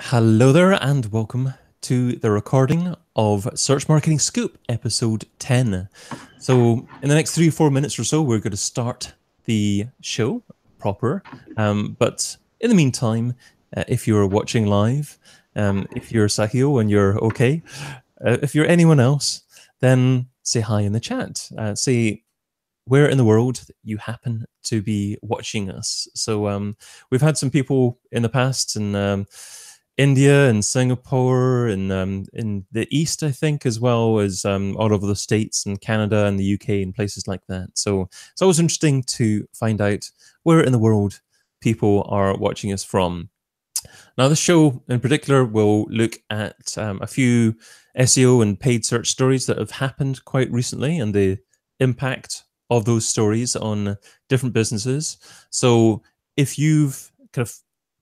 Hello there and welcome to the recording of Search Marketing Scoop episode 10. So in the next 3 or 4 minutes or so, we're going to start the show proper. But in the meantime, if you're watching live, if you're Sahio and you're okay, if you're anyone else, then say hi in the chat. Say where in the world you happen to be watching us. So we've had some people in the past and India and Singapore and in the East, I think, as well as all over the States and Canada and the UK and places like that. So it's always interesting to find out where in the world people are watching us from. Now, this show in particular will look at a few SEO and paid search stories that have happened quite recently and the impact of those stories on different businesses. So if you've kind of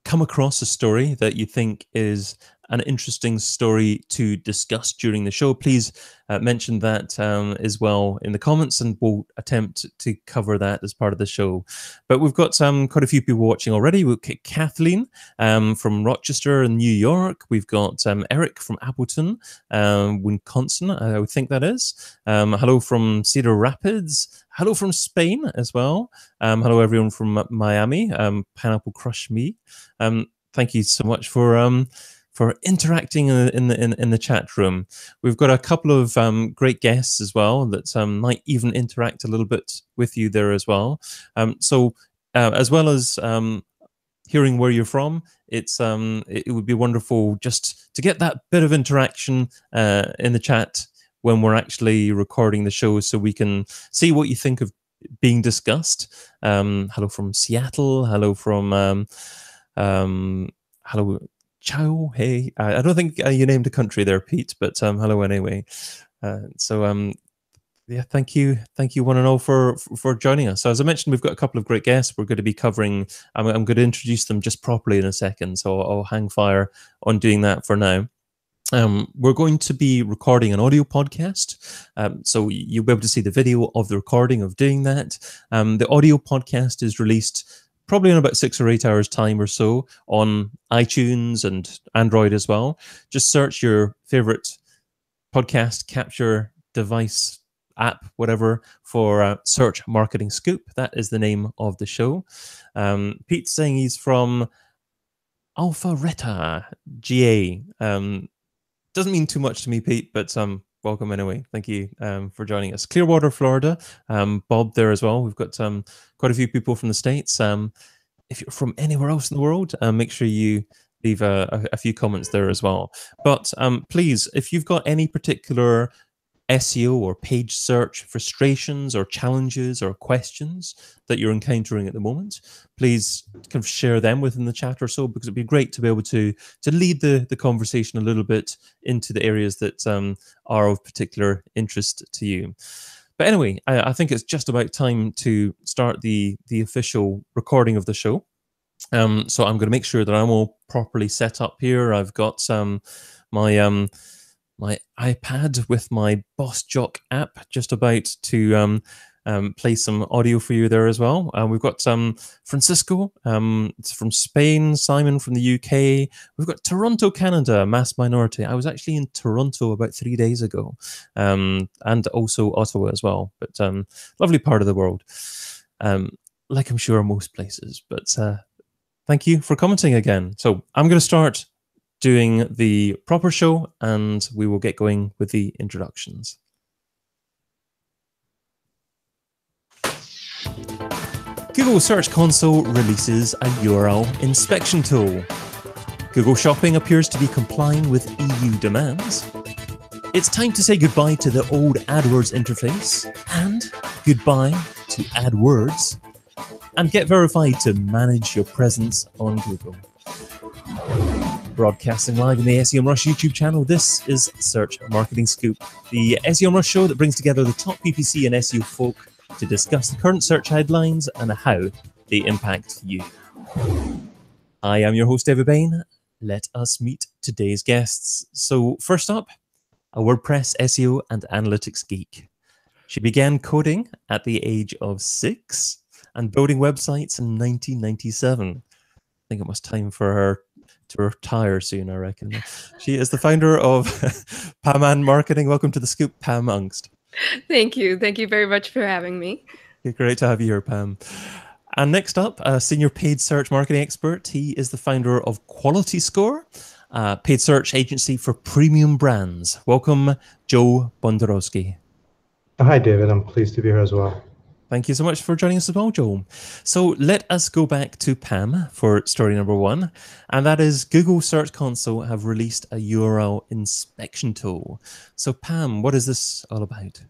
come across a story that you think is an interesting story to discuss during the show, please mention that as well in the comments, and we'll attempt to cover that as part of the show. But we've got quite a few people watching already. We've got Kathleen from Rochester in New York. We've got Eric from Appleton, Wisconsin, I would think that is. Hello from Cedar Rapids. Hello from Spain as well. Hello everyone from Miami. Pineapple Crush Me. Thank you so much for interacting in the chat room. We've got a couple of great guests as well that might even interact a little bit with you there as well. So as well as hearing where you're from, it would be wonderful just to get that bit of interaction in the chat when we're actually recording the show, so we can see what you think of being discussed. Hello from Seattle. Hello from hello. Ciao, hey. I don't think you named a country there, Pete, but hello anyway. Yeah, thank you one and all for joining us. So as I mentioned, we've got a couple of great guests. We're going to be covering. I'm going to introduce them just properly in a second, so I'll hang fire on doing that for now. We're going to be recording an audio podcast, so you'll be able to see the video of the recording of doing that. The audio podcast is released probably in about 6 or 8 hours time or so on iTunes and Android as well. Just search your favorite podcast capture device app, whatever, for Search Marketing Scoop. That is the name of the show. Pete's saying he's from Alpharetta, GA. Doesn't mean too much to me, Pete, but welcome anyway. Thank you for joining us. Clearwater, Florida. Bob there as well. We've got quite a few people from the States. If you're from anywhere else in the world, make sure you leave a few comments there as well. But please, if you've got any particular SEO or page search frustrations or challenges or questions that you're encountering at the moment, please kind of share them within the chat or so, because it'd be great to be able to lead the conversation a little bit into the areas that are of particular interest to you. But anyway, I think it's just about time to start the official recording of the show. So I'm going to make sure that I'm all properly set up here. I've got my iPad with my Boss Jock app just about to play some audio for you there as well. We've got Francisco it's from Spain, Simon from the UK. We've got Toronto, Canada, Mass Minority. I was actually in Toronto about 3 days ago, and also Ottawa as well. But lovely part of the world, like I'm sure most places. But thank you for commenting again. So I'm going to start doing the proper show, and we will get going with the introductions. Google Search Console releases a URL inspection tool. Google Shopping appears to be complying with EU demands. It's time to say goodbye to the old AdWords interface, and goodbye to AdWords, and get verified to manage your presence on Google. Broadcasting live in the SEMrush YouTube channel, this is Search Marketing Scoop, the SEMrush show that brings together the top PPC and SEO folk to discuss the current search headlines and how they impact you. I am your host, David Bain. Let us meet today's guests. So first up, a WordPress SEO and analytics geek. She began coding at the age of 6 and building websites in 1997. I think it was time for her to retire soon, I reckon. She is the founder of Pam Marketing. Welcome to the Scoop, Pam Aungst. Thank you. Thank you very much for having me. Great to have you here, Pam. And next up, a senior paid search marketing expert. He is the founder of Quality Score, a paid search agency for premium brands. Welcome, Joel Bondorowsky. Hi, David. I'm pleased to be here as well. Thank you so much for joining us as well, Joel. So let us go back to Pam for story number one, and that is Google Search Console have released a URL inspection tool. So Pam, what is this all about?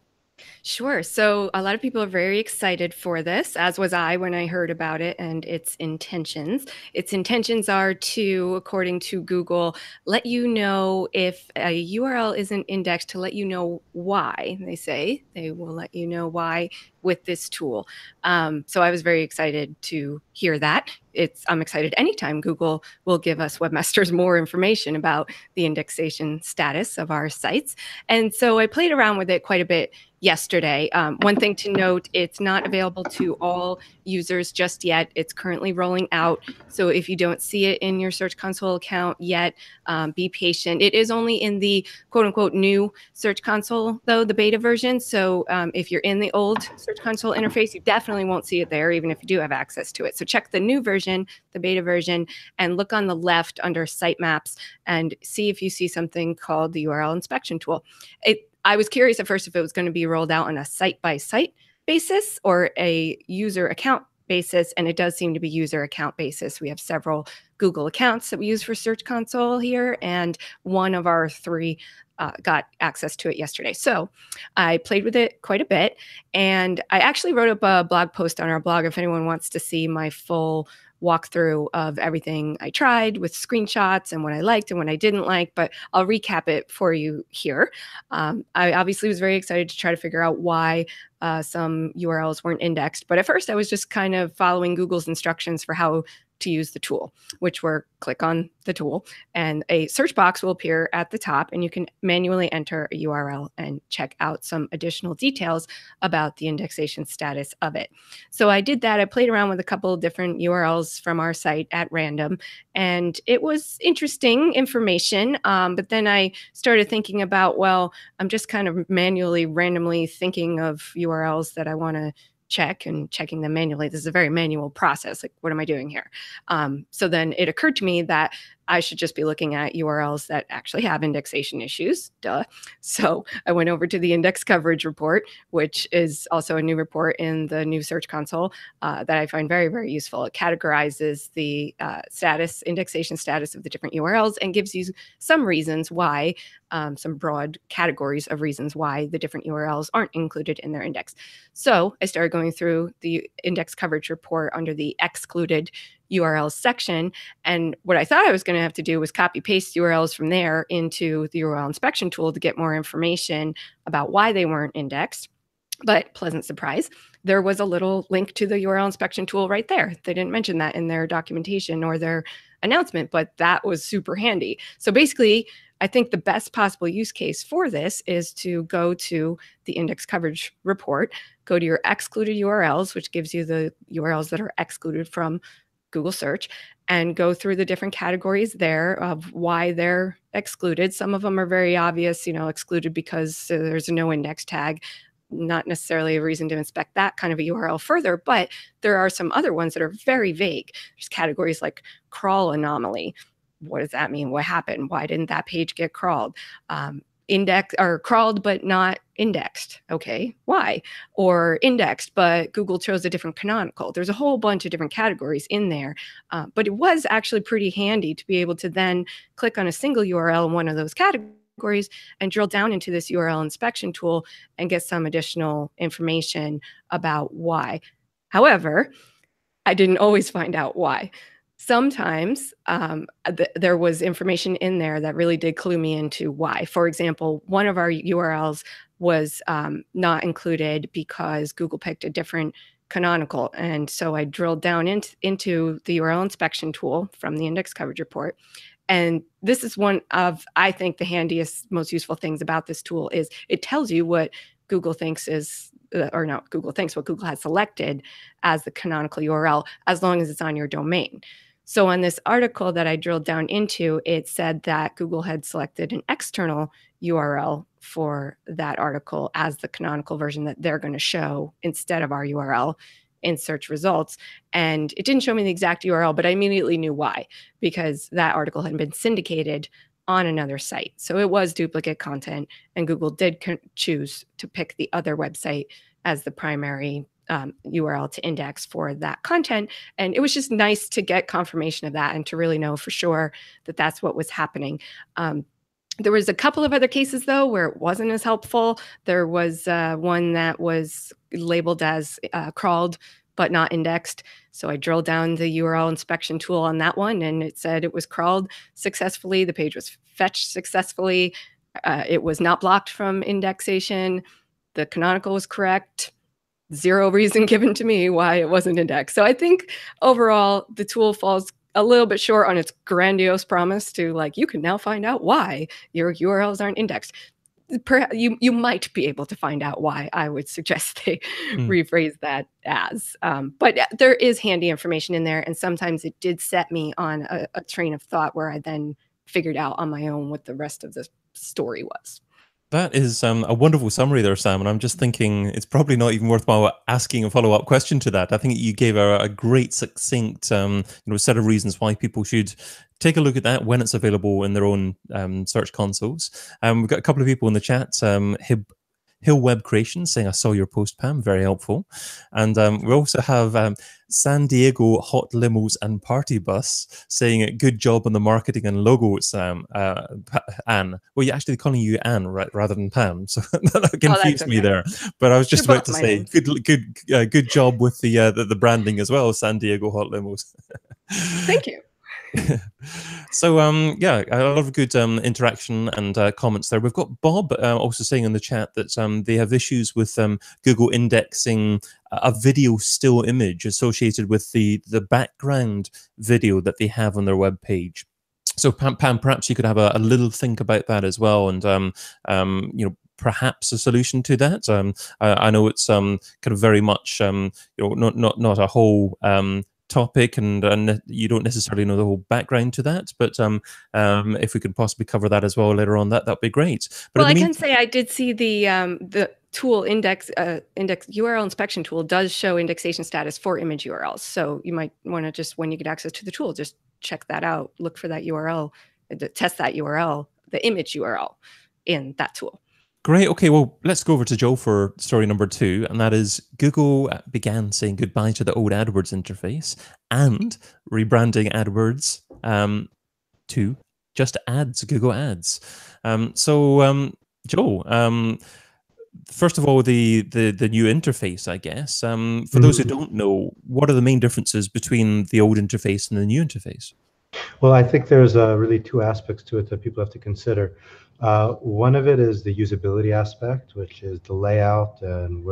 Sure. So a lot of people are very excited for this, as was I when I heard about it and its intentions. Its intentions are to, according to Google, let you know if a URL isn't indexed, to let you know why. They say they will let you know why with this tool. So I was very excited to hear that. I'm excited anytime Google will give us webmasters more information about the indexation status of our sites. And so I played around with it quite a bit yesterday. One thing to note, it's not available to all users just yet. It's currently rolling out. So if you don't see it in your Search Console account yet, be patient. It is only in the quote unquote new Search Console, though, the beta version. So if you're in the old Search Console interface, you definitely won't see it there, even if you do have access to it. So check the new version, the beta version, and look on the left under sitemaps and see if you see something called the URL inspection tool. I was curious at first if it was going to be rolled out on a site-by-site basis or a user account basis, and it does seem to be user account basis. We have several Google accounts that we use for Search Console here, and one of our three got access to it yesterday. So I played with it quite a bit, and I actually wrote up a blog post on our blog if anyone wants to see my full walkthrough of everything I tried with screenshots and what I liked and what I didn't like, but I'll recap it for you here. I obviously was very excited to try to figure out why some URLs weren't indexed, but at first I was just kind of following Google's instructions for how to use the tool, which were click on the tool and a search box will appear at the top and you can manually enter a URL and check out some additional details about the indexation status of it. So I did that. I played around with a couple of different URLs from our site at random, and it was interesting information. But then I started thinking about, well, I'm just kind of manually, randomly thinking of URLs that I want to check and checking them manually. This is a very manual process. Like, what am I doing here? So then it occurred to me that I should just be looking at URLs that actually have indexation issues. Duh. So I went over to the index coverage report, which is also a new report in the new Search Console that I find very, very useful. It categorizes the indexation status of the different URLs and gives you some reasons why, some broad categories of reasons why the different URLs aren't included in their index. So I started going through the index coverage report under the excluded URLs section. And what I thought I was going to have to do was copy paste URLs from there into the URL inspection tool to get more information about why they weren't indexed. But pleasant surprise, there was a little link to the URL inspection tool right there. They didn't mention that in their documentation or their announcement, but that was super handy. So basically, I think the best possible use case for this is to go to the index coverage report, go to your excluded URLs, which gives you the URLs that are excluded from Google search, and go through the different categories there of why they're excluded. Some of them are very obvious, excluded because there's a no index tag, not necessarily a reason to inspect that kind of a URL further, but there are some other ones that are very vague. There's categories like crawl anomaly. What does that mean? What happened? Why didn't that page get crawled? Index or crawled but not indexed. Okay, why? Or indexed but Google chose a different canonical. There's a whole bunch of different categories in there, but it was actually pretty handy to be able to then click on a single URL in one of those categories and drill down into this URL inspection tool and get some additional information about why. However, I didn't always find out why. Sometimes there was information in there that really did clue me into why. For example, one of our URLs was not included because Google picked a different canonical. And so I drilled down into the URL inspection tool from the index coverage report. And this is one of, I think, the handiest, most useful things about this tool is it tells you what Google thinks is, or not Google thinks, what Google has selected as the canonical URL, as long as it's on your domain. So on this article that I drilled down into, it said that Google had selected an external URL for that article as the canonical version that they're going to show instead of our URL in search results. And it didn't show me the exact URL, but I immediately knew why, because that article had been syndicated on another site. So it was duplicate content, and Google did choose to pick the other website as the primary URL to index for that content. And it was just nice to get confirmation of that and to really know for sure that that's what was happening. There was a couple of other cases, though, where it wasn't as helpful. There was one that was labeled as crawled but not indexed. So I drilled down the URL inspection tool on that one, and it said it was crawled successfully. The page was fetched successfully. It was not blocked from indexation. The canonical was correct. Zero reason given to me why it wasn't indexed. So I think overall the tool falls a little bit short on its grandiose promise to, like, you can now find out why your URLs aren't indexed. You might be able to find out why. I would suggest they rephrase that as. But there is handy information in there, and sometimes it did set me on a train of thought where I then figured out on my own what the rest of the story was. That is a wonderful summary there, Sam, and I'm just thinking it's probably not even worthwhile asking a follow-up question to that. I think you gave a great, succinct set of reasons why people should take a look at that when it's available in their own search consoles. We've got a couple of people in the chat. Hill Web Creations saying, I saw your post, Pam, very helpful. And we also have San Diego Hot Limos and Party Bus saying, good job on the marketing and logo, Sam. Anne. Well, you're actually calling you Anne rather than Pam, so that confused me there. But I was just about to say, good job with the branding as well, San Diego Hot Limos. Thank you. So yeah, a lot of good interaction and comments there. We've got Bob also saying in the chat that they have issues with Google indexing a video still image associated with the background video that they have on their web page. So Pam, perhaps you could have a little think about that as well, and perhaps a solution to that. I know it's kind of very much not a whole topic, and you don't necessarily know the whole background to that, but if we could possibly cover that as well later on, that'd be great. But well, I can say I did see the tool index URL inspection tool does show indexation status for image URLs. So you might want to just, when you get access to the tool, just check that out, look for that URL, test that URL, the image URL in that tool. Great. Okay, well, let's go over to Joel for story number 2, and that is Google began saying goodbye to the old AdWords interface and rebranding AdWords to just Ads, Google Ads. Joel, first of all, the new interface, I guess. For those who don't know, what are the main differences between the old interface and the new interface? Well, I think there's really 2 aspects to it that people have to consider. One of it is the usability aspect, which is the layout and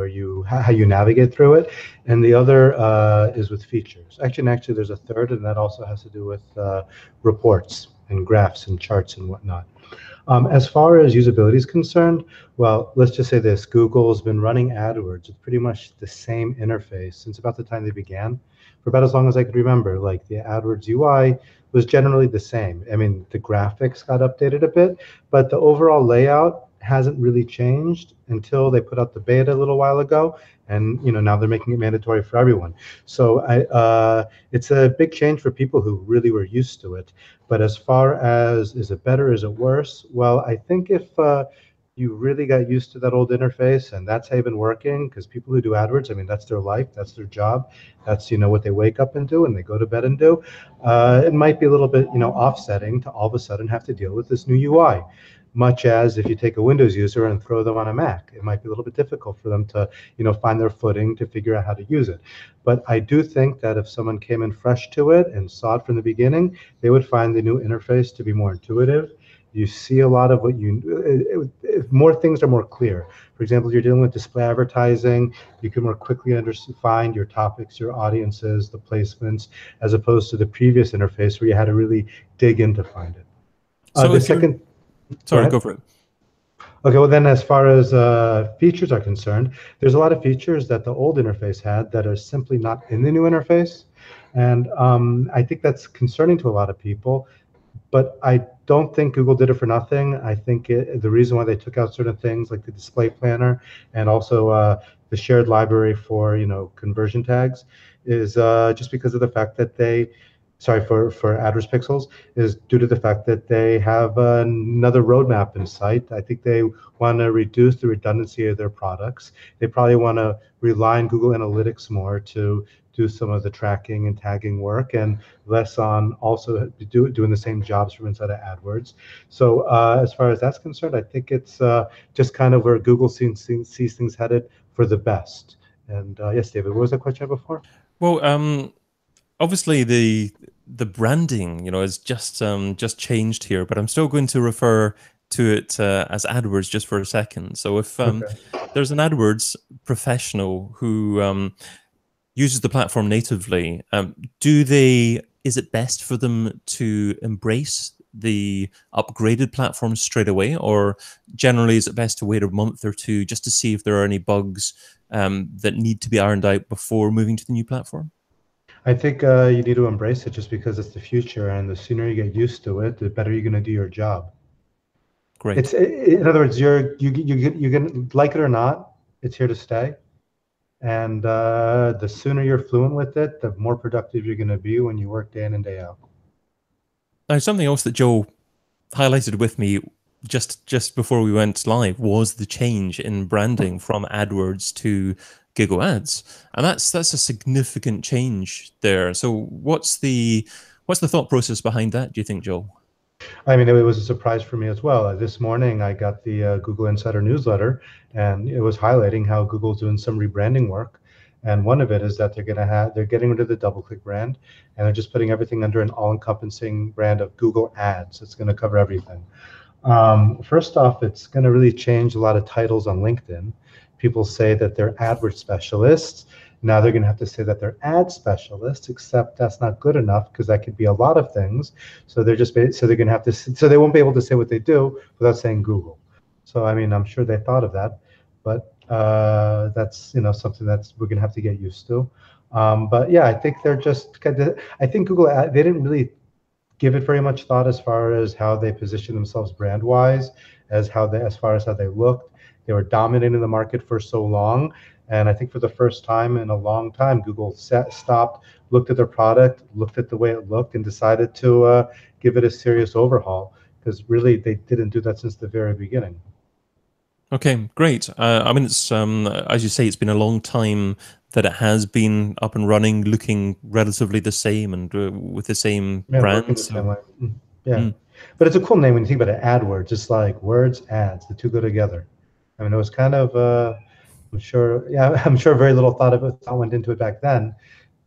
how you navigate through it, and the other is with features. Actually, there's a third, and that also has to do with reports and graphs and charts and whatnot. As far as usability is concerned, well, let's just say this: Google's been running AdWords with pretty much the same interface since about the time they began, for about as long as I could remember. Like, the AdWords UI was generally the same. I mean, the graphics got updated a bit, but the overall layout hasn't really changed until they put out the beta a little while ago, and now they're making it mandatory for everyone. So it's a big change for people who really were used to it. But as far as, is it better, is it worse? Well, I think if you really got used to that old interface and that's how you've been working, because people who do AdWords, I mean, that's their life, that's their job, that's what they wake up and do and they go to bed and do, it might be a little bit offsetting to all of a sudden have to deal with this new UI. Much as if you take a Windows user and throw them on a Mac, it might be a little bit difficult for them to find their footing to figure out how to use it. But I do think that if someone came in fresh to it and saw it from the beginning, they would find the new interface to be more intuitive. You see a lot of what more things are more clear. For example, if you're dealing with display advertising, you can more quickly find your topics, your audiences, the placements, as opposed to the previous interface where you had to really dig in to find it. Sorry, go for it. Okay, well then, as far as features are concerned, there's a lot of features that the old interface had that are simply not in the new interface. And I think that's concerning to a lot of people. But I don't think Google did it for nothing. I think the reason why they took out certain things like the display planner and also the shared library for conversion tags is just because of the fact that they, sorry, for AdWords pixels, is due to the fact that they have another roadmap in sight. I think they want to reduce the redundancy of their products. They probably want to rely on Google Analytics more to do some of the tracking and tagging work, and less on also doing the same jobs from inside of AdWords. So as far as that's concerned, I think it's just kind of where Google sees things headed for the best. And yes, David, what was the question before? Well, obviously the branding, is just changed here, but I'm still going to refer to it as AdWords just for a second. So if there's an AdWords professional who uses the platform natively, is it best for them to embrace the upgraded platform straight away, or generally is it best to wait a month or two just to see if there are any bugs that need to be ironed out before moving to the new platform? I think you need to embrace it just because it's the future, and the sooner you get used to it, the better you're going to do your job. Great. In other words, you're going to like it or not, it's here to stay. And the sooner you're fluent with it, the more productive you're going to be when you work day in and day out. Now, something else that Joel highlighted with me just before we went live was the change in branding from AdWords to Google Ads, and that's a significant change there. So, what's the thought process behind that, do you think, Joel? I mean, it was a surprise for me as well. This morning, I got the Google Insider newsletter, and it was highlighting how Google's doing some rebranding work. And one of it is that they're getting rid of the DoubleClick brand, and they're just putting everything under an all-encompassing brand of Google Ads. It's going to cover everything. First off, it's going to really change a lot of titles on LinkedIn. People say that they're AdWords specialists. Now they're going to have to say that they're ad specialists, except that's not good enough because that could be a lot of things. So they're going to have to, so they won't be able to say what they do without saying Google. So I mean, I'm sure they thought of that, but that's something that's we're going to have to get used to. But yeah, I think they're just I think Google, they didn't really give it very much thought as far as how they position themselves brand wise, as far as how they looked. They were dominating the market for so long. And I think for the first time in a long time, Google stopped, looked at their product, looked at the way it looked, and decided to give it a serious overhaul, because really they didn't do that since the very beginning. Okay, great. I mean, it's as you say, it's been a long time that it has been up and running, looking relatively the same and with the same brand. Working the same way. Yeah. But it's a cool name when you think about it. AdWords, it's like words, ads, the two go together. I mean, it was kind of, I'm sure very little thought went into it back then.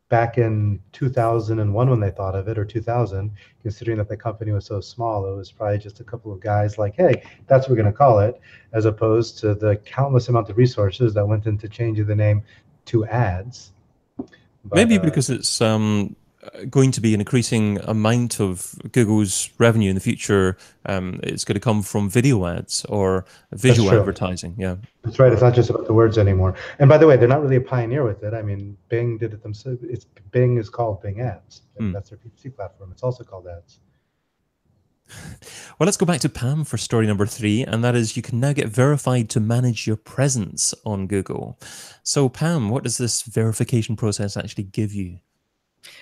Back in 2001 when they thought of it, or 2000, considering that the company was so small, it was probably just a couple of guys like, hey, that's what we're going to call it, as opposed to the countless amount of resources that went into changing the name to ads. But, maybe because it's going to be an increasing amount of Google's revenue in the future. It's going to come from video ads or visual advertising. Yeah, that's right. It's not just about the words anymore. And by the way, they're not really a pioneer with it. I mean, Bing did it themselves. Bing is called Bing Ads. That's their PPC platform. It's also called Ads. Well, let's go back to Pam for story number 3, and that is you can now get verified to manage your presence on Google. So Pam, what does this verification process actually give you?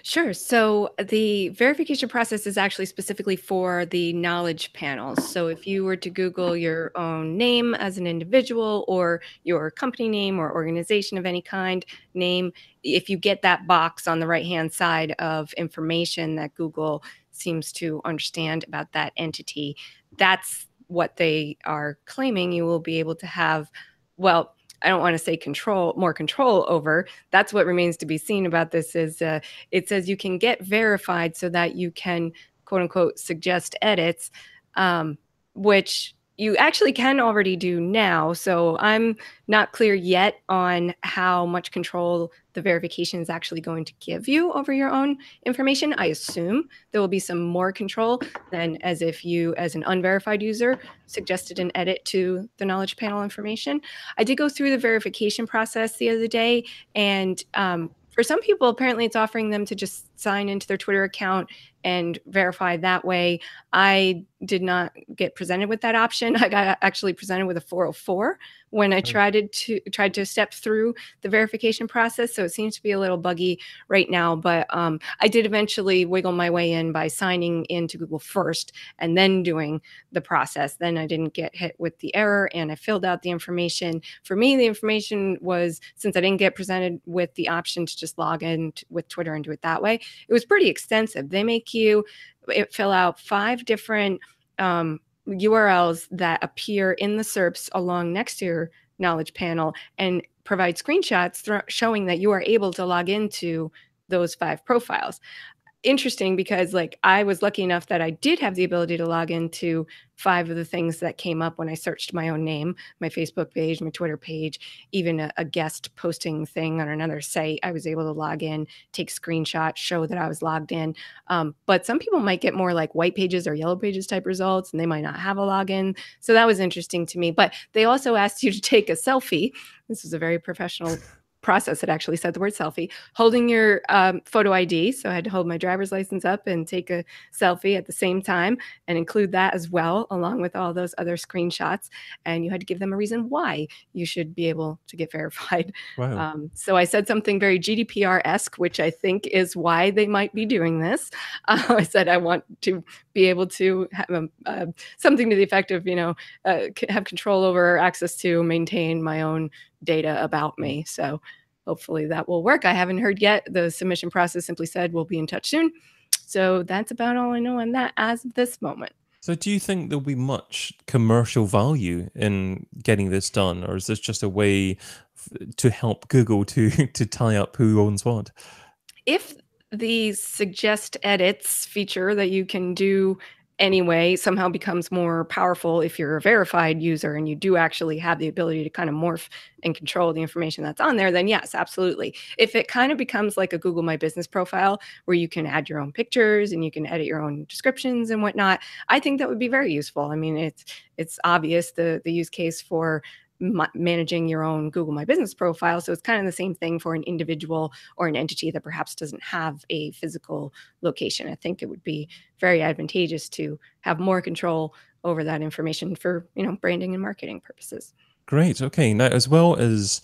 Sure. So the verification process is actually specifically for the knowledge panels. So if you were to Google your own name as an individual, or your company name or organization of any kind name, if you get that box on the right-hand side of information that Google seems to understand about that entity, that's what they are claiming you will be able to have. Well, I don't want to say more control over. That's what remains to be seen about this is it says you can get verified so that you can, quote unquote, suggest edits, which you actually can already do now. So I'm not clear yet on how much control the verification is actually going to give you over your own information. I assume there will be some more control than as if you, as an unverified user, suggested an edit to the knowledge panel information. I did go through the verification process the other day, and For some people, apparently it's offering them to just sign into their Twitter account and verify that way. I did not get presented with that option. I got actually presented with a 404 when I tried to step through the verification process. So it seems to be a little buggy right now, but I did eventually wiggle my way in by signing into Google first and then doing the process. Then I didn't get hit with the error, and I filled out the information. For me, the information was, since I didn't get presented with the option to just log in with Twitter and do it that way, it was pretty extensive. They make you fill out 5 different URLs that appear in the SERPs along next to your knowledge panel and provide screenshots showing that you are able to log into those 5 profiles. Interesting, because like I was lucky enough that I did have the ability to log into 5 of the things that came up when I searched my own name, my Facebook page, my Twitter page, even a guest posting thing on another site. I was able to log in, take screenshots, show that I was logged in. But some people might get more like white pages or yellow pages type results, and they might not have a login. So that was interesting to me. But they also asked you to take a selfie. This was a very professional process. It actually said the word selfie, holding your photo ID. So I had to hold my driver's license up and take a selfie at the same time and include that as well, along with all those other screenshots. And you had to give them a reason why you should be able to get verified. Wow. So I said something very GDPR-esque, which I think is why they might be doing this. I said I want to be able to have something to the effect of, have control over, access to, maintain my own data about me. So hopefully that will work. I haven't heard yet. The submission process simply said we'll be in touch soon. So that's about all I know on that as of this moment. So do you think there'll be much commercial value in getting this done, or is this just a way to help Google to tie up who owns what? If the suggest edits feature that you can do anyway somehow becomes more powerful if you're a verified user and you do actually have the ability to kind of morph and control the information that's on there, then yes, absolutely. If it kind of becomes like a Google My Business profile where you can add your own pictures and you can edit your own descriptions and whatnot, I think that would be very useful. I mean, it's obvious the use case for managing your own Google My Business profile. So it's kind of the same thing for an individual or an entity that perhaps doesn't have a physical location. I think it would be very advantageous to have more control over that information for, branding and marketing purposes. Great. Okay. Now, as well as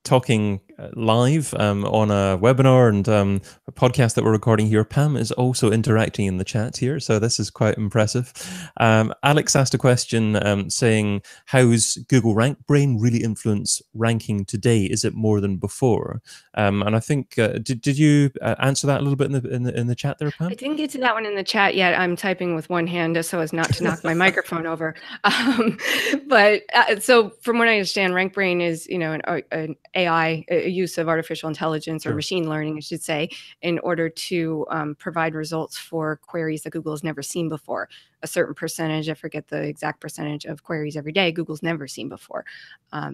talking live on a webinar and a podcast that we're recording here, Pam is also interacting in the chat here, so this is quite impressive. Alex asked a question saying, how's Google Rank Brain really influence ranking today? Is it more than before? And I think did you answer that a little bit in the chat there, Pam? I didn't get to that one in the chat yet. I'm typing with one hand so as not to knock my microphone over. But so from what I understand, Rank Brain is an AI, a use of artificial intelligence or machine learning, I should say, in order to provide results for queries that Google has never seen before. A certain percentage, I forget the exact percentage of queries every day, Google's never seen before.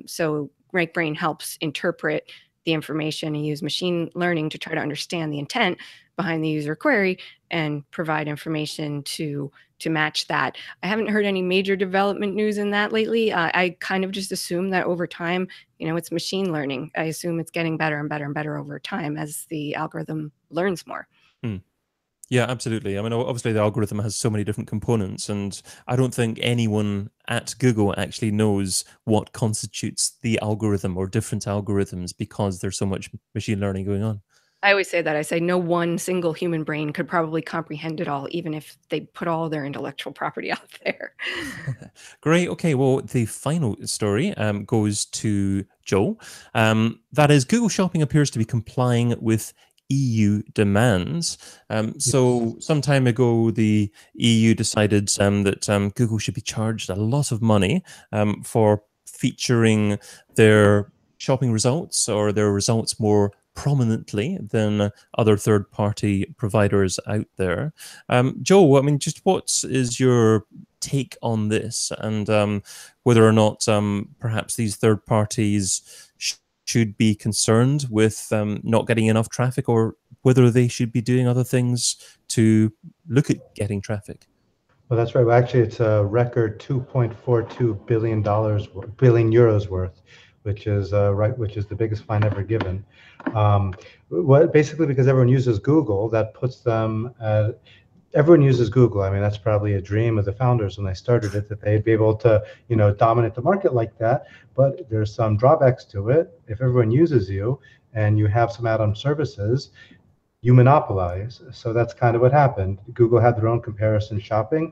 So Rank Brain helps interpret the information and use machine learning to try to understand the intent behind the user query and provide information to match that. I haven't heard any major development news in that lately. I kind of just assume that over time, it's machine learning. I assume it's getting better and better and better over time as the algorithm learns more. Yeah, absolutely. I mean, obviously the algorithm has so many different components, and I don't think anyone at Google actually knows what constitutes the algorithm or different algorithms because there's so much machine learning going on. I always say that. I say no one single human brain could probably comprehend it all, even if they put all their intellectual property out there. Great. Okay. Well, the final story goes to Joel. That is, Google Shopping appears to be complying with EU demands. So some time ago, the EU decided that Google should be charged a lot of money for featuring their shopping results or their results more prominently than other third-party providers out there. Joel, I mean, just what is your take on this, and whether or not perhaps these third parties should be concerned with not getting enough traffic, or whether they should be doing other things to look at getting traffic? Well, that's right. Well, actually, it's a record $2.42 billion euros worth, which is which is the biggest fine ever given. Basically because everyone uses Google, that puts them at. Everyone uses Google. I mean, that's probably a dream of the founders when they started it, that they'd be able to, dominate the market like that. But there's some drawbacks to it. If everyone uses you and you have some add-on services, you monopolize. So that's kind of what happened. Google had their own comparison shopping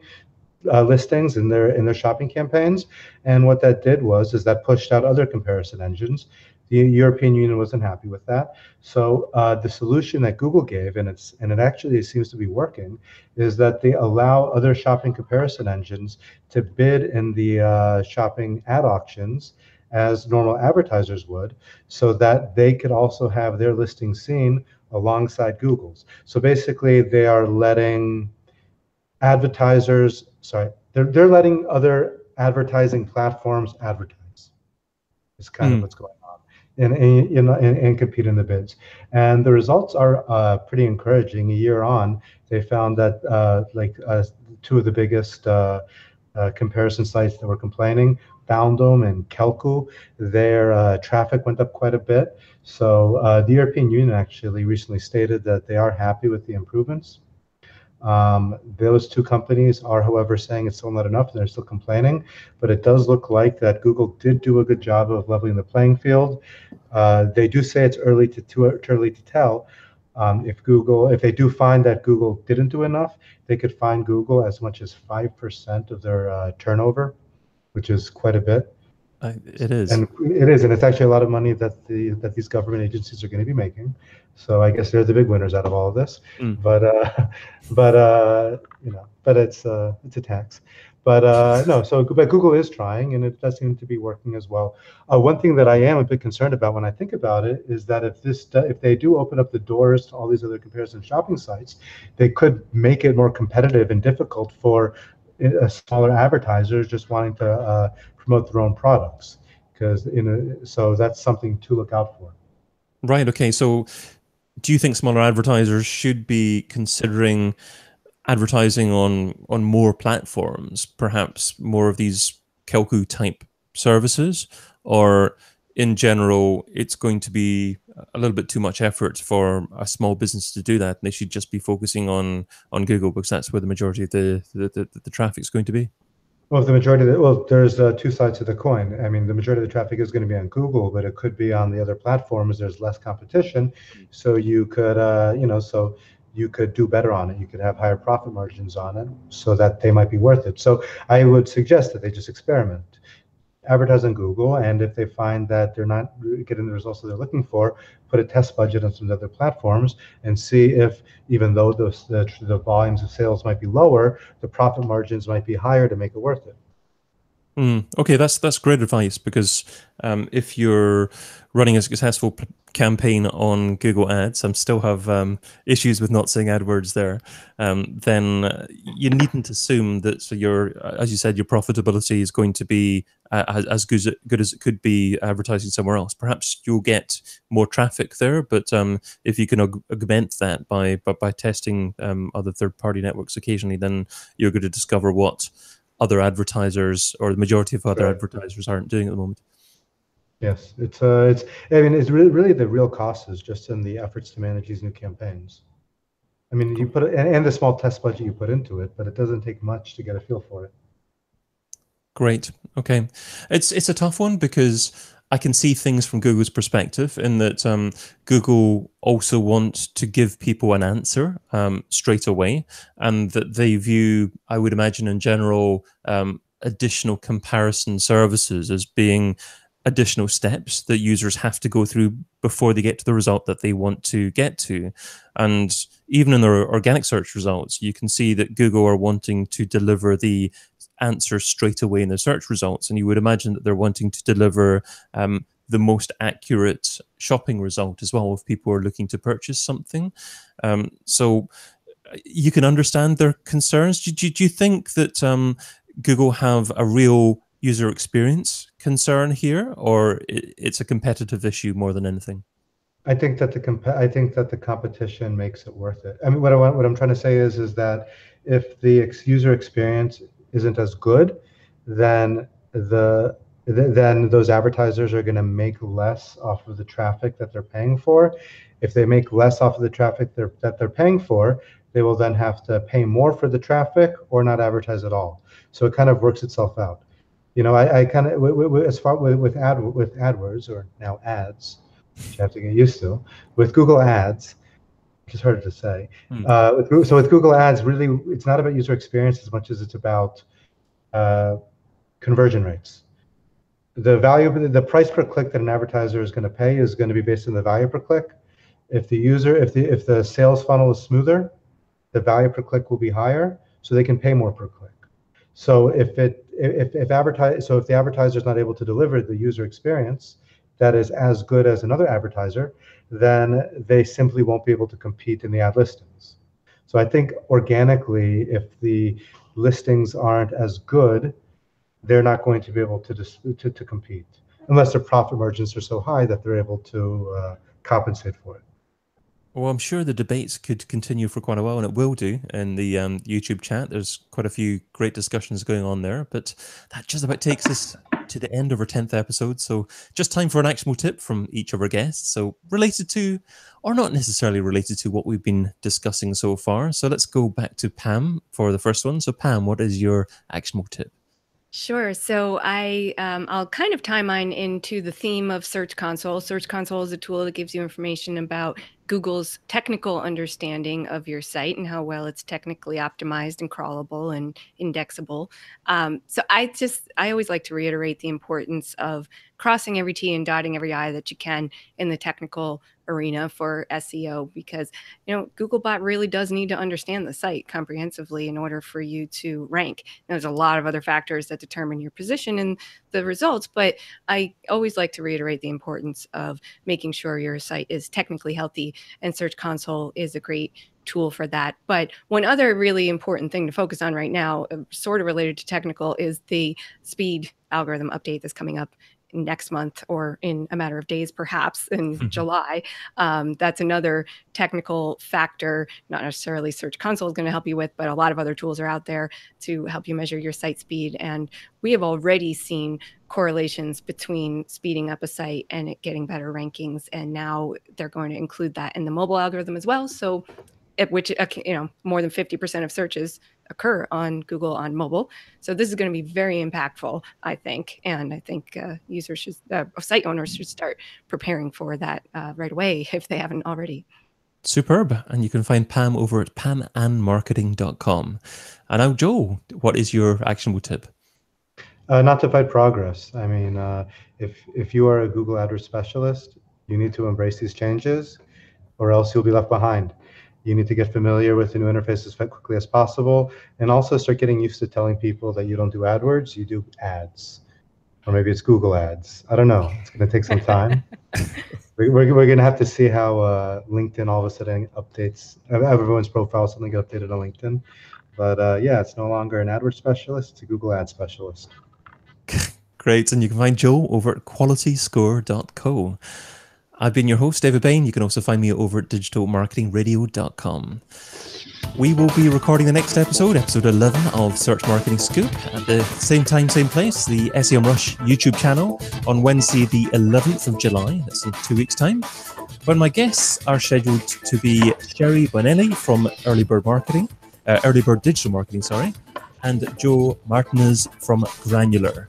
listings in their shopping campaigns, and what that did is that pushed out other comparison engines. The European Union wasn't happy with that, so the solution that Google gave, and it actually seems to be working, is that they allow other shopping comparison engines to bid in the shopping ad auctions as normal advertisers would, so that they could also have their listings seen alongside Google's. So basically, they are letting they're letting other advertising platforms advertise. Is kind of what's going on, and compete in the bids. And the results are pretty encouraging. A year on, they found that two of the biggest comparison sites that were complaining, Foundom and Kelku, their traffic went up quite a bit. So the European Union actually recently stated that they are happy with the improvements. Those two companies are, however, saying it's still not enough, and they're still complaining. But it does look like that Google did do a good job of leveling the playing field. They do say it's too early to tell. If they do find that Google didn't do enough, they could fine Google as much as 5% of their turnover, which is quite a bit. It is. And it is, and it's actually a lot of money that these government agencies are going to be making. So I guess they're the big winners out of all of this. But it's a tax. But no, but Google is trying, and it does seem to be working as well. One thing that I am a bit concerned about when I think about it is that if they do open up the doors to all these other comparison shopping sites, they could make it more competitive and difficult for smaller advertisers just wanting to promote their own products, so that's something to look out for. Right. Okay. So, do you think smaller advertisers should be considering advertising on more platforms, perhaps more of these Kelku type services, or in general, it's going to be a little bit too much effort for a small business to do that, and they should just be focusing on Google because that's where the majority of the traffic is going to be? Well, there's two sides to the coin. I mean, the majority of the traffic is going to be on Google, but it could be on the other platforms. There's less competition, so you could, so you could do better on it. You could have higher profit margins on it, so that they might be worth it. So I would suggest that they just experiment, advertise on Google, and if they find that they're not getting the results that they're looking for, put a test budget on some other platforms and see if, even though the volumes of sales might be lower, the profit margins might be higher to make it worth it. Okay, that's great advice, because if you're running a successful campaign on Google Ads, I still have issues with not seeing AdWords there, then you needn't assume that as you said, your profitability is going to be as good as it could be advertising somewhere else. Perhaps you'll get more traffic there, but if you can augment that by testing other third-party networks occasionally, then you're going to discover what other advertisers, or the majority of other advertisers, aren't doing at the moment. Yes, I mean, it's really the real cost is just in the efforts to manage these new campaigns. I mean, you put it, and the small test budget you put into it, but it doesn't take much to get a feel for it. Great. Okay, it's a tough one, because I can see things from Google's perspective in that Google also wants to give people an answer straight away, and that they view, I would imagine in general, additional comparison services as being additional steps that users have to go through before they get to the result that they want to get to. And even in their organic search results, you can see that Google are wanting to deliver the answer straight away in the search results, and you would imagine that they're wanting to deliver the most accurate shopping result as well if people are looking to purchase something. So you can understand their concerns. Do you think that Google have a real user experience concern here, or it's a competitive issue more than anything? I think that the competition makes it worth it. I mean, what I'm trying to say is that if the user experience isn't as good, then the then those advertisers are going to make less off of the traffic that they're paying for. If they make less off of the traffic that they're paying for, they will then have to pay more for the traffic or not advertise at all. So it kind of works itself out. You know, I kind of, as far with AdWords, or now ads, which you have to get used to, with Google Ads, which is harder to say. So with Google Ads, really, it's not about user experience as much as it's about conversion rates. The price per click that an advertiser is going to pay is going to be based on the value per click. If the sales funnel is smoother, the value per click will be higher, so they can pay more per click. So if the advertiser is not able to deliver the user experience that is as good as another advertiser, then they simply won't be able to compete in the ad listings. So I think organically, if the listings aren't as good, they're not going to be able to compete unless their profit margins are so high that they're able to compensate for it. Well, I'm sure the debates could continue for quite a while, and it will do in the YouTube chat. There's quite a few great discussions going on there, but that just about takes us to the end of our 10th episode. So just time for an actionable tip from each of our guests. So related to, or not necessarily related to, what we've been discussing so far. So let's go back to Pam for the first one. So Pam, what is your actionable tip? Sure. So I'll kind of tie mine into the theme of Search Console. Search Console is a tool that gives you information about Google's technical understanding of your site and how well it's technically optimized and crawlable and indexable. So I always like to reiterate the importance of crossing every T and dotting every I that you can in the technical arena for SEO, because Googlebot really does need to understand the site comprehensively in order for you to rank. There's a lot of other factors that determine your position in the results, but I always like to reiterate the importance of making sure your site is technically healthy, and Search Console is a great tool for that. But one other really important thing to focus on right now, sort of related to technical, is the speed algorithm update that's coming up next month, or in a matter of days, perhaps in July. That's another technical factor, not necessarily Search Console is going to help you with, but a lot of other tools are out there to help you measure your site speed. And we have already seen correlations between speeding up a site and it getting better rankings. And now they're going to include that in the mobile algorithm as well. So which more than 50% of searches occur on Google on mobile. So this is going to be very impactful, I think. And I think site owners should start preparing for that right away if they haven't already. Superb. And you can find Pam over at pamandmarketing.com. And now, Joel, what is your actionable tip? Not to fight progress. I mean, if you are a Google AdWords specialist, you need to embrace these changes, or else you'll be left behind. You need to get familiar with the new interface as quickly as possible, and also start getting used to telling people that you don't do AdWords, you do ads. Or maybe it's Google Ads. I don't know. It's going to take some time. We're going to have to see how LinkedIn all of a sudden updates. Everyone's profile suddenly get updated on LinkedIn. But yeah, it's no longer an AdWords specialist. It's a Google Ads specialist. Great. And you can find Joe over at qualityscore.co. I've been your host, David Bain. You can also find me over at digitalmarketingradio.com. We will be recording the next episode 11 of Search Marketing Scoop, at the same time, same place, the Semrush YouTube channel, on Wednesday, the 11th of July. That's in 2 weeks' time. When my guests are scheduled to be Sherry Bonelli from Early Bird Digital Marketing, and Joe Martinez from Granular.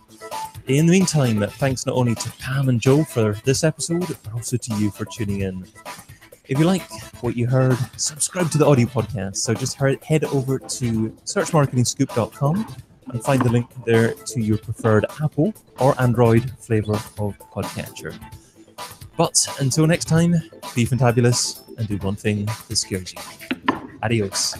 In the meantime, thanks not only to Pam and Joe for this episode, but also to you for tuning in. If you like what you heard, subscribe to the audio podcast. So just head over to searchmarketingscoop.com and find the link there to your preferred Apple or Android flavor of podcatcher. But until next time, be fantabulous and do one thing that scares you. Adios.